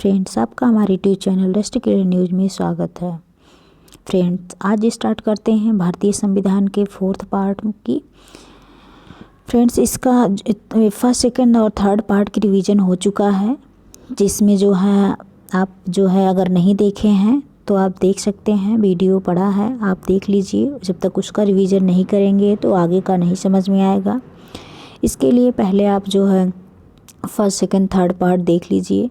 Friends, आपका हमारे YouTube channel rest clear news में स्वागत है। फ्रेंड्स, आज स्टार्ट करते हैं भारतीय संविधान के 4th पार्ट की। फ्रेंड्स, इसका फर्स्ट, सेकंड और थर्ड पार्ट की रिवीजन हो चुका है, जिसमें जो है आप अगर नहीं देखे हैं तो आप देख सकते हैं। वीडियो पड़ा है, आप देख लीजिए। जब तक उसका रिवीजन नहीं करेंगे तो आगे का नहीं समझ में आएगा। इसके लिए पहले आप फर्स्ट, सेकंड, थर्ड पार्ट देख लीजिए।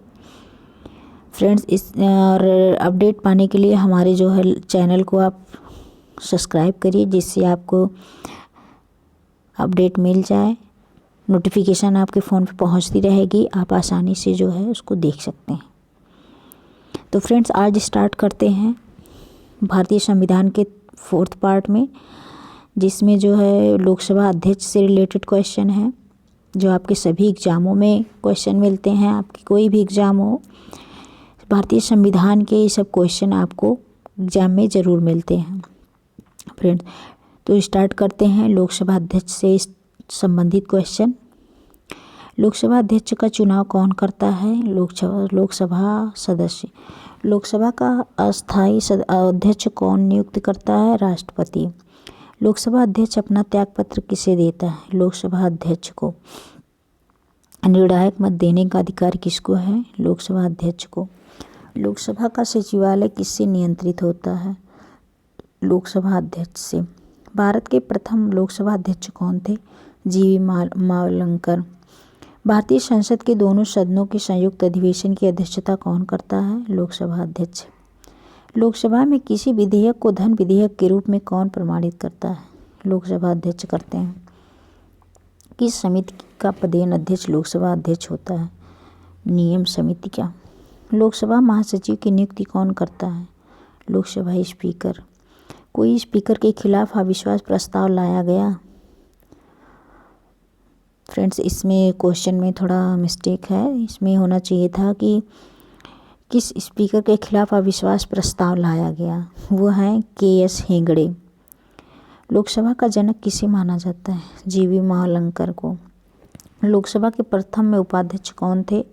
फ्रेंड्स, इस और अपडेट पाने के लिए हमारे चैनल को आप सब्सक्राइब करिए, जिससे आपको अपडेट मिल जाए, नोटिफिकेशन आपके फ़ोन पे पहुंचती रहेगी, आप आसानी से उसको देख सकते हैं। तो फ्रेंड्स, आज स्टार्ट करते हैं भारतीय संविधान के 4th पार्ट में, जिसमें लोकसभा अध्यक्ष से रिलेटेड क्वेश्चन है, जो आपके सभी एग्ज़ामों में क्वेश्चन मिलते हैं। आपकी कोई भी एग्ज़ाम हो, भारतीय संविधान के ये सब क्वेश्चन आपको एग्ज़ाम में ज़रूर मिलते हैं। फ्रेंड्स, तो स्टार्ट करते हैं लोकसभा अध्यक्ष से संबंधित क्वेश्चन। लोकसभा अध्यक्ष का चुनाव कौन करता है? लोकसभा सदस्य। लोकसभा का अस्थायी अध्यक्ष कौन नियुक्त करता है? राष्ट्रपति। लोकसभा अध्यक्ष अपना त्यागपत्र किसे देता है? लोकसभा अध्यक्ष को। निर्णायक मत देने का अधिकार किसको है? लोकसभा अध्यक्ष को। लोकसभा का सचिवालय किससे नियंत्रित होता है? लोकसभा अध्यक्ष से। भारत के प्रथम लोकसभा अध्यक्ष कौन थे? जीवी मावलंकर। भारतीय संसद के दोनों सदनों के संयुक्त अधिवेशन की अध्यक्षता कौन करता है? लोकसभा अध्यक्ष। लोकसभा में किसी विधेयक को धन विधेयक के रूप में कौन प्रमाणित करता है? लोकसभा अध्यक्ष करते हैं। किस समिति का पदेन अध्यक्ष लोकसभा अध्यक्ष होता है? नियम समिति का। लोकसभा महासचिव की नियुक्ति कौन करता है? लोकसभा स्पीकर। कोई स्पीकर के खिलाफ अविश्वास प्रस्ताव लाया गया? फ्रेंड्स, इसमें क्वेश्चन में थोड़ा मिस्टेक है। इसमें होना चाहिए था कि किस स्पीकर के खिलाफ अविश्वास प्रस्ताव लाया गया। वो हैं KS हेगड़े। लोकसभा का जनक किसे माना जाता है? जीवी मावलंकर को। लोकसभा के प्रथम में उपाध्यक्ष कौन थे?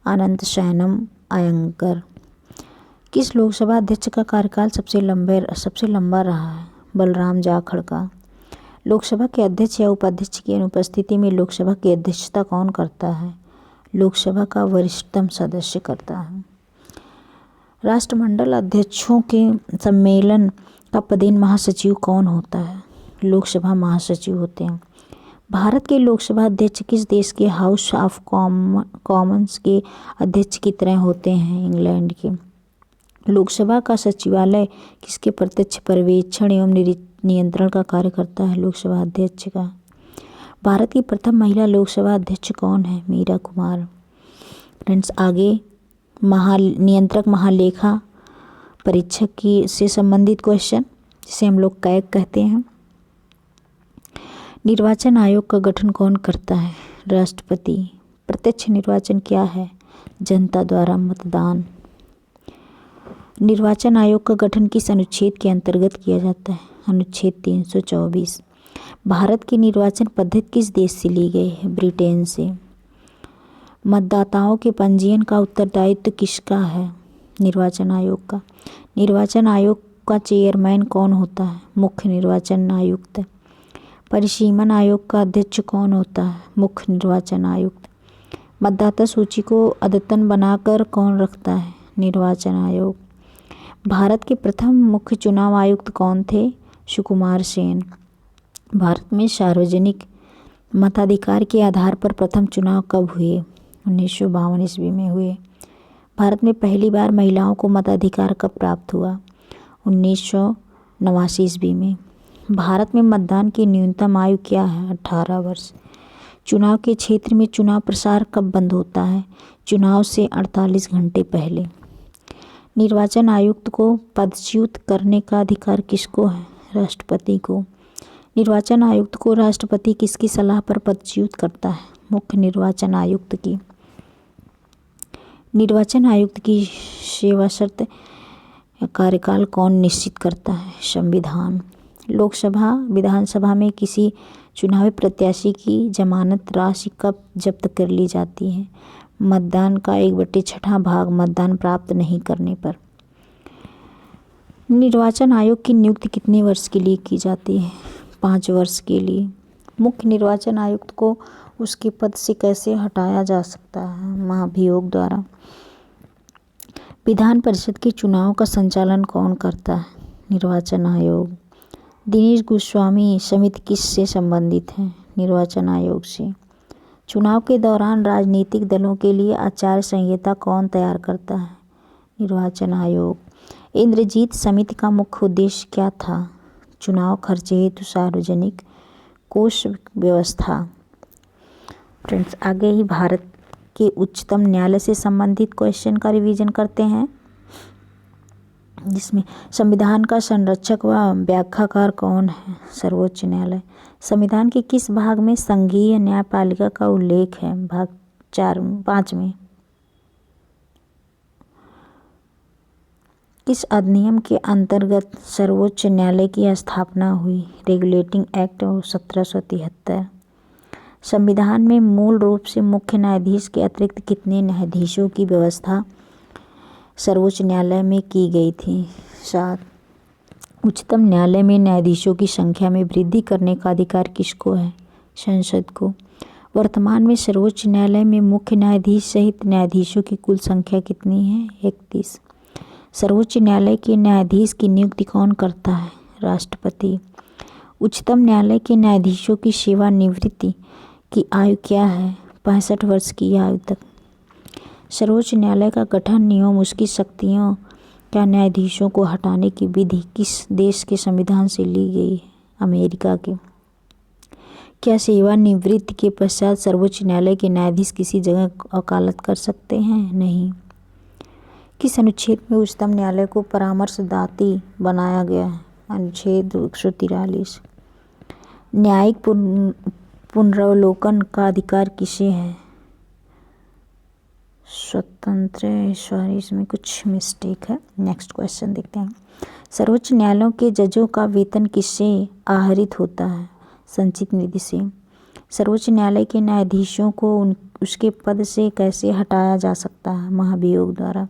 अनंत शयनम अयंगर। किस लोकसभा अध्यक्ष का कार्यकाल सबसे लंबा रहा है? बलराम जाखड़ का। लोकसभा के अध्यक्ष या उपाध्यक्ष की अनुपस्थिति में लोकसभा की अध्यक्षता कौन करता है? लोकसभा का वरिष्ठतम सदस्य करता है। राष्ट्रमंडल अध्यक्षों के सम्मेलन का पदेन महासचिव कौन होता है? लोकसभा महासचिव होते हैं। भारत के लोकसभा अध्यक्ष किस देश के हाउस ऑफ कॉमन्स के अध्यक्ष की तरह होते हैं? इंग्लैंड के। लोकसभा का सचिवालय किसके प्रत्यक्ष पर्यवेक्षण एवं नियंत्रण का कार्य करता है? लोकसभा अध्यक्ष का। भारत की प्रथम महिला लोकसभा अध्यक्ष कौन है? मीरा कुमार। फ्रेंड्स, आगे नियंत्रक महालेखा परीक्षक की से संबंधित क्वेश्चन, जिसे हम लोग कैग कहते हैं। निर्वाचन आयोग का गठन कौन करता है? राष्ट्रपति। प्रत्यक्ष निर्वाचन क्या है? जनता द्वारा मतदान। निर्वाचन आयोग का गठन किस अनुच्छेद के अंतर्गत किया जाता है? अनुच्छेद 324। भारत की निर्वाचन पद्धति किस देश से ली गई है? ब्रिटेन से। मतदाताओं के पंजीयन का उत्तरदायित्व किसका है? निर्वाचन आयोग का। निर्वाचन आयोग का चेयरमैन कौन होता है? मुख्य निर्वाचन आयुक्त। परिसीमन आयोग का अध्यक्ष कौन होता है? मुख्य निर्वाचन आयुक्त। मतदाता सूची को अद्यतन बनाकर कौन रखता है? निर्वाचन आयोग। भारत के प्रथम मुख्य चुनाव आयुक्त कौन थे? सुकुमार सेन। भारत में सार्वजनिक मताधिकार के आधार पर प्रथम चुनाव कब हुए? 1952 ईस्वी में हुए। भारत में पहली बार महिलाओं को मताधिकार कब प्राप्त हुआ? 1989 ईस्वी में। भारत में मतदान की न्यूनतम आयु क्या है? 18 वर्ष। चुनाव के क्षेत्र में चुनाव प्रसार कब बंद होता है? चुनाव से 48 घंटे पहले। निर्वाचन आयुक्त को पदच्युत करने का अधिकार किसको है? राष्ट्रपति को। निर्वाचन आयुक्त को राष्ट्रपति किसकी सलाह पर पदच्युत करता है? मुख्य निर्वाचन आयुक्त की। निर्वाचन आयुक्त की सेवा शर्त कार्यकाल कौन निश्चित करता है? संविधान। लोकसभा विधानसभा में किसी चुनावी प्रत्याशी की जमानत राशि कब जब्त कर ली जाती है? मतदान का 1/6 भाग मतदान प्राप्त नहीं करने पर। निर्वाचन आयोग की नियुक्ति कितने वर्ष के लिए की जाती है? 5 वर्ष के लिए। मुख्य निर्वाचन आयुक्त को उसके पद से कैसे हटाया जा सकता है? महाभियोग द्वारा। विधान परिषद के चुनाव का संचालन कौन करता है? निर्वाचन आयोग। दिनेश गोस्वामी समिति किससे संबंधित है? निर्वाचन आयोग से। चुनाव के दौरान राजनीतिक दलों के लिए आचार संहिता कौन तैयार करता है? निर्वाचन आयोग। इंद्रजीत समिति का मुख्य उद्देश्य क्या था? चुनाव खर्च हेतु सार्वजनिक कोष व्यवस्था। फ्रेंड्स, आगे ही भारत के उच्चतम न्यायालय से संबंधित क्वेश्चन का रिवीजन करते हैं, जिसमें संविधान का संरक्षक व व्याख्याकार कौन है? सर्वोच्च न्यायालय। संविधान के किस भाग में संघीय न्यायपालिका का उल्लेख है? भाग 5 में। किस अधिनियम के अंतर्गत सर्वोच्च न्यायालय की स्थापना हुई? Regulating act 1773। संविधान में मूल रूप से मुख्य न्यायाधीश के अतिरिक्त कितने न्यायाधीशों की व्यवस्था सर्वोच्च न्यायालय में की गई थी? 7। उच्चतम न्यायालय में न्यायाधीशों की संख्या में वृद्धि करने का अधिकार किसको है? संसद को। वर्तमान में सर्वोच्च न्यायालय में मुख्य न्यायाधीश सहित न्यायाधीशों की कुल संख्या कितनी है? 31। सर्वोच्च न्यायालय के न्यायाधीश की नियुक्ति कौन करता है? राष्ट्रपति। उच्चतम न्यायालय के न्यायाधीशों की सेवानिवृत्ति की आयु क्या है? 65 वर्ष की आयु तक। सर्वोच्च न्यायालय का गठन एवं उसकी शक्तियों क्या न्यायाधीशों को हटाने की विधि किस देश के संविधान से ली गई है? अमेरिका के। क्या सेवानिवृत्ति के पश्चात सर्वोच्च न्यायालय के न्यायाधीश किसी जगह वकालत कर सकते हैं? नहीं। किस अनुच्छेद में उच्चतम न्यायालय को परामर्शदाता बनाया गया है? अनुच्छेद 143। न्यायिक पुनरावलोकन का अधिकार किसे है? स्वतंत्र। सॉरी, इसमें कुछ मिस्टेक है। नेक्स्ट क्वेश्चन देखते हैं। सर्वोच्च न्यायालयों के जजों का वेतन किससे आहरित होता है? संचित निधि से। सर्वोच्च न्यायालय के न्यायाधीशों को उसके पद से कैसे हटाया जा सकता है? महाभियोग द्वारा।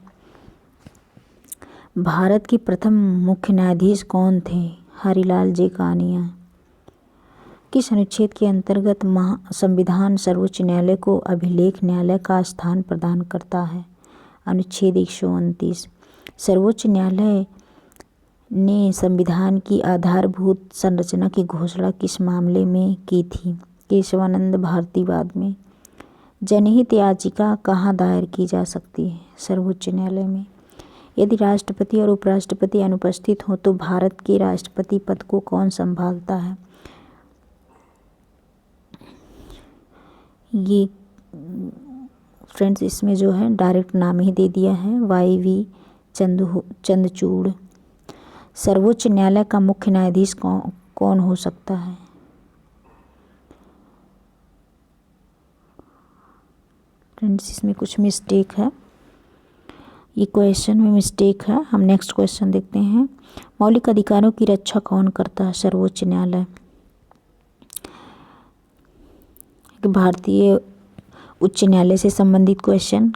भारत के प्रथम मुख्य न्यायाधीश कौन थे? हरिलाल जे कानिया। किस अनुच्छेद के अंतर्गत संविधान सर्वोच्च न्यायालय को अभिलेख न्यायालय का स्थान प्रदान करता है? अनुच्छेद 129। सर्वोच्च न्यायालय ने संविधान की आधारभूत संरचना की घोषणा किस मामले में की थी? केशवानंद भारतीवाद में। जनहित याचिका कहाँ दायर की जा सकती है? सर्वोच्च न्यायालय में। यदि राष्ट्रपति और उपराष्ट्रपति अनुपस्थित हों तो भारत के राष्ट्रपति पद को कौन संभालता है? ये फ्रेंड्स, इसमें जो है डायरेक्ट नाम ही दे दिया है, YV चंद्रचूड़। सर्वोच्च न्यायालय का मुख्य न्यायाधीश कौन हो सकता है? फ्रेंड्स, इसमें कुछ मिस्टेक है, ये क्वेश्चन में मिस्टेक है। हम नेक्स्ट क्वेश्चन देखते हैं। मौलिक अधिकारों की रक्षा कौन करता है? सर्वोच्च न्यायालय। भारतीय उच्च न्यायालय से संबंधित क्वेश्चन।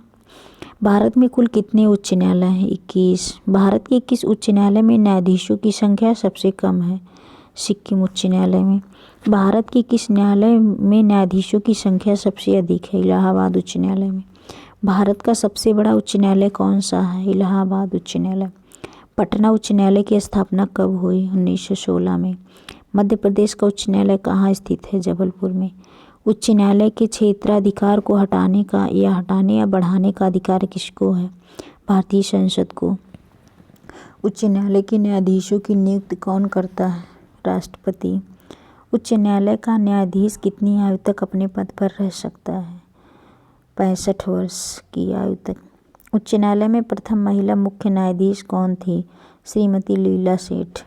भारत में कुल कितने उच्च न्यायालय हैं? 21। भारत के किस उच्च न्यायालय में न्यायाधीशों की संख्या सबसे कम है? सिक्किम उच्च न्यायालय में। भारत के किस न्यायालय में न्यायाधीशों की संख्या सबसे अधिक है? इलाहाबाद उच्च न्यायालय में। भारत का सबसे बड़ा उच्च न्यायालय कौन सा है? इलाहाबाद उच्च न्यायालय। पटना उच्च न्यायालय की स्थापना कब हुई? 1916 में। मध्य प्रदेश का उच्च न्यायालय कहाँ स्थित है? जबलपुर में। उच्च न्यायालय के क्षेत्राधिकार को हटाने या बढ़ाने का अधिकार किसको है? भारतीय संसद को। उच्च न्यायालय के न्यायाधीशों की नियुक्ति कौन करता है? राष्ट्रपति। उच्च न्यायालय का न्यायाधीश कितनी आयु तक अपने पद पर रह सकता है? 65 वर्ष की आयु तक। उच्च न्यायालय में प्रथम महिला मुख्य न्यायाधीश कौन थी? श्रीमती लीला सेठ।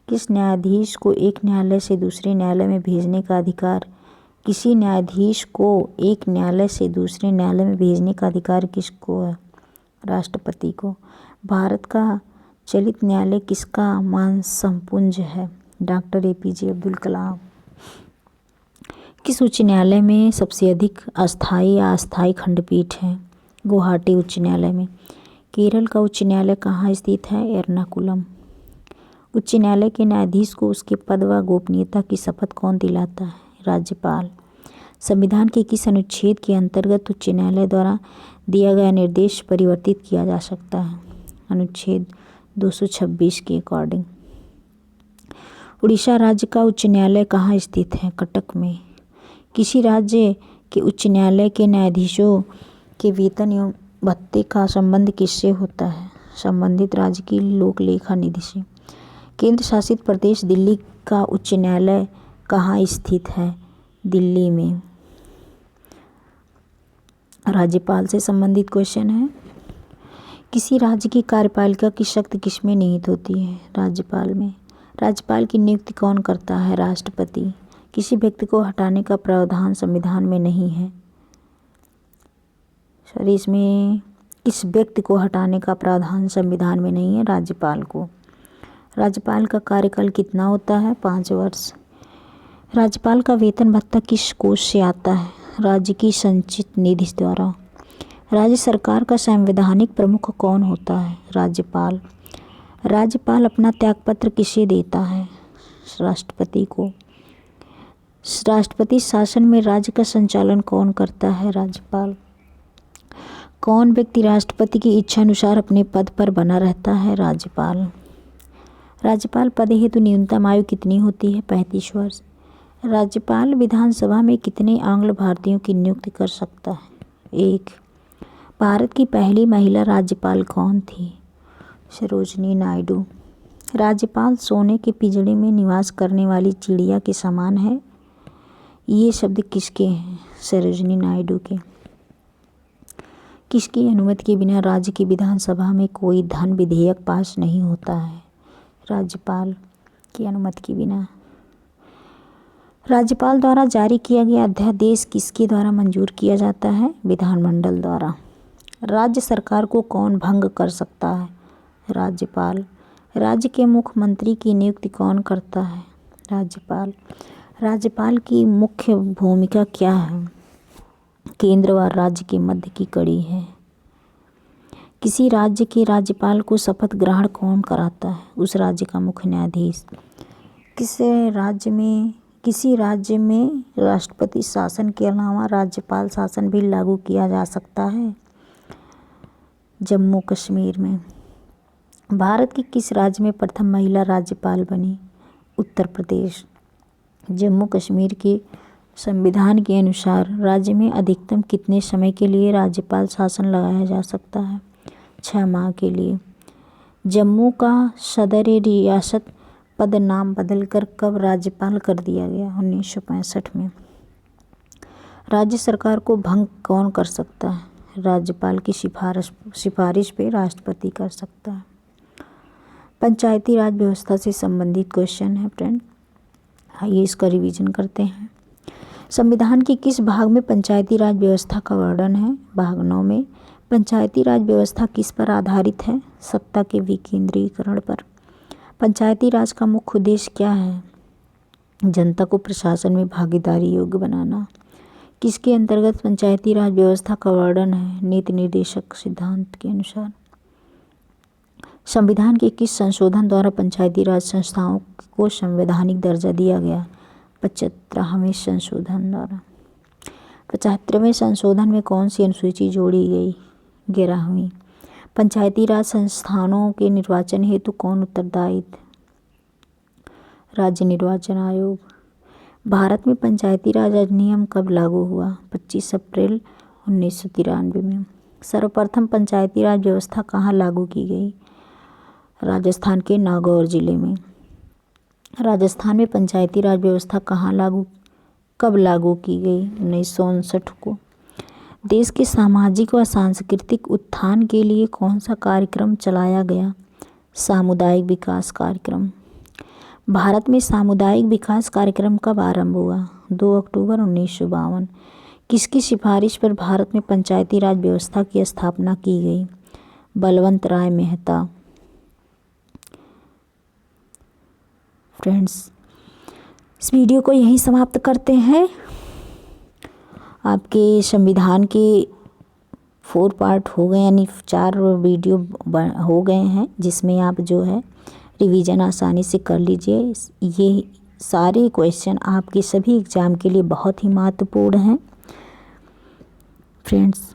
किस न्यायाधीश को एक न्यायालय से दूसरे न्यायालय में भेजने का अधिकार? किसी न्यायाधीश को एक न्यायालय से दूसरे न्यायालय में भेजने का अधिकार किसको है? राष्ट्रपति को। भारत का चलित न्यायालय किसका मानसपुंज है? Doctor APJ Abdul Kalam. किस उच्च न्यायालय में सबसे अधिक अस्थायी या अस्थायी खंडपीठ है? गुवाहाटी उच्च न्यायालय में। केरल का उच्च न्यायालय कहाँ स्थित है? एर्नाकुलम। उच्च न्यायालय के न्यायाधीश को उसके पद व गोपनीयता की शपथ कौन दिलाता है? राज्यपाल। संविधान के किस अनुच्छेद के अंतर्गत उच्च न्यायालय द्वारा दिया गया निर्देश परिवर्तित किया जा सकता है? अनुच्छेद 226 के अकॉर्डिंग। उड़ीसा राज्य का उच्च न्यायालय कहाँ स्थित है? कटक में। किसी राज्य के उच्च न्यायालय के न्यायाधीशों के वेतन एवं भत्ते का संबंध किससे होता है? संबंधित राज्य की लोक लेखा निधि से। केंद्र शासित प्रदेश दिल्ली का उच्च न्यायालय कहाँ स्थित है? दिल्ली में। राज्यपाल से संबंधित क्वेश्चन है। किसी राज्य की कार्यपालिका की शक्ति किसमें निहित होती है? राज्यपाल में। राज्यपाल की नियुक्ति कौन करता है? राष्ट्रपति। किसी व्यक्ति को हटाने का प्रावधान संविधान में नहीं है। सॉरी, इसमें किस व्यक्ति को हटाने का प्रावधान संविधान में नहीं है? राज्यपाल को। राज्यपाल का कार्यकाल कितना होता है? 5 वर्ष। राज्यपाल का वेतन भत्ता किस कोष से आता है? राज्य की संचित निधि द्वारा। राज्य सरकार का संवैधानिक प्रमुख कौन होता है? राज्यपाल। राज्यपाल अपना त्यागपत्र किसे देता है? राष्ट्रपति को। राष्ट्रपति शासन में राज्य का संचालन कौन करता है? राज्यपाल। कौन व्यक्ति राष्ट्रपति की इच्छा अनुसार अपने पद पर बना रहता है? राज्यपाल। राज्यपाल पद हेतु न्यूनतम आयु कितनी होती है? 35 वर्ष। राज्यपाल विधानसभा में कितने आंग्ल भारतीयों की नियुक्ति कर सकता है? 1। भारत की पहली महिला राज्यपाल कौन थी? सरोजिनी नायडू। राज्यपाल सोने के पिंजरे में निवास करने वाली चिड़िया के समान है। ये शब्द किसके हैं? सरोजिनी नायडू के। किसकी अनुमति के बिना राज्य की विधानसभा में कोई धन विधेयक पास नहीं होता है? राज्यपाल की अनुमति के बिना। राज्यपाल द्वारा जारी किया गया अध्यादेश किसके द्वारा मंजूर किया जाता है? विधानमंडल द्वारा। राज्य सरकार को कौन भंग कर सकता है? राज्यपाल। राज्य के मुख्यमंत्री की नियुक्ति कौन करता है? राज्यपाल। राज्यपाल की मुख्य भूमिका क्या है? केंद्र व राज्य के मध्य की कड़ी है। किसी राज्य के राज्यपाल को शपथ ग्रहण कौन कराता है? उस राज्य का मुख्य न्यायाधीश। किसी राज्य में राष्ट्रपति शासन के अलावा राज्यपाल शासन भी लागू किया जा सकता है? जम्मू कश्मीर में। भारत के किस राज्य में प्रथम महिला राज्यपाल बनी? उत्तर प्रदेश। जम्मू कश्मीर के संविधान के अनुसार राज्य में अधिकतम कितने समय के लिए राज्यपाल शासन लगाया जा सकता है? 6 माह के लिए। जम्मू का सदर रियासत पद नाम बदलकर कब राज्यपाल कर दिया गया? 1965 में। राज्य सरकार को भंग कौन कर सकता है? राज्यपाल की सिफारिश पे राष्ट्रपति कर सकता है। पंचायती राज व्यवस्था से संबंधित क्वेश्चन है फ्रेंड, आइए इसका रिवीजन करते हैं। संविधान के किस भाग में पंचायती राज व्यवस्था का वर्णन है? भाग 9 में। पंचायती राज व्यवस्था किस पर आधारित है? सत्ता के विकेंद्रीकरण पर। पंचायती राज का मुख्य उद्देश्य क्या है? जनता को प्रशासन में भागीदारी योग्य बनाना। किसके अंतर्गत पंचायती राज व्यवस्था का वर्णन है? नीति निर्देशक सिद्धांत के अनुसार। संविधान के किस संशोधन द्वारा पंचायती राज संस्थाओं को संवैधानिक दर्जा दिया गया? 75वें संशोधन द्वारा। 75वें संशोधन में कौन सी अनुसूची जोड़ी गई? 11वीं। पंचायती राज संस्थानों के निर्वाचन हेतु कौन उत्तरदायी? राज्य निर्वाचन आयोग। भारत में पंचायती राज अधिनियम कब लागू हुआ? 25 अप्रैल 1993 में। सर्वप्रथम पंचायती राज व्यवस्था कहाँ लागू की गई? राजस्थान के नागौर जिले में। राजस्थान में पंचायती राज व्यवस्था कब लागू की गई? 1959 को। देश के सामाजिक व सांस्कृतिक उत्थान के लिए कौन सा कार्यक्रम चलाया गया? सामुदायिक विकास कार्यक्रम। भारत में सामुदायिक विकास कार्यक्रम कब आरंभ हुआ? 2 अक्टूबर 1952। किसकी सिफारिश पर भारत में पंचायती राज व्यवस्था की स्थापना की गई? बलवंत राय मेहता। फ्रेंड्स, इस वीडियो को यहीं समाप्त करते हैं। आपके संविधान के 4 पार्ट हो गए, यानी 4 वीडियो हो गए हैं, जिसमें आप जो है रिवीजन आसानी से कर लीजिए। ये सारे क्वेश्चन आपके सभी एग्ज़ाम के लिए बहुत ही महत्वपूर्ण हैं फ्रेंड्स।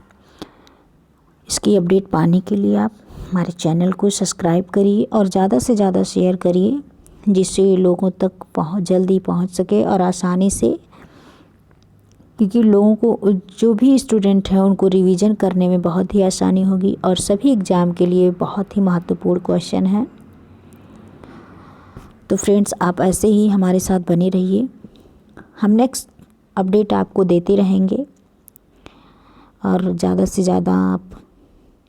इसकी अपडेट पाने के लिए आप हमारे चैनल को सब्सक्राइब करिए और ज़्यादा से ज़्यादा शेयर करिए, जिससे लोगों तक जल्दी पहुंच सके और आसानी से, क्योंकि लोगों को, जो भी स्टूडेंट हैं, उनको रिवीजन करने में बहुत ही आसानी होगी और सभी एग्ज़ाम के लिए बहुत ही महत्वपूर्ण क्वेश्चन है। तो फ्रेंड्स, आप ऐसे ही हमारे साथ बने रहिए, हम नेक्स्ट अपडेट आपको देते रहेंगे और ज़्यादा से ज़्यादा आप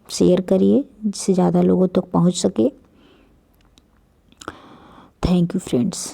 शेयर करिए, जिससे ज़्यादा लोगों तक पहुंच सके। Thank you friends.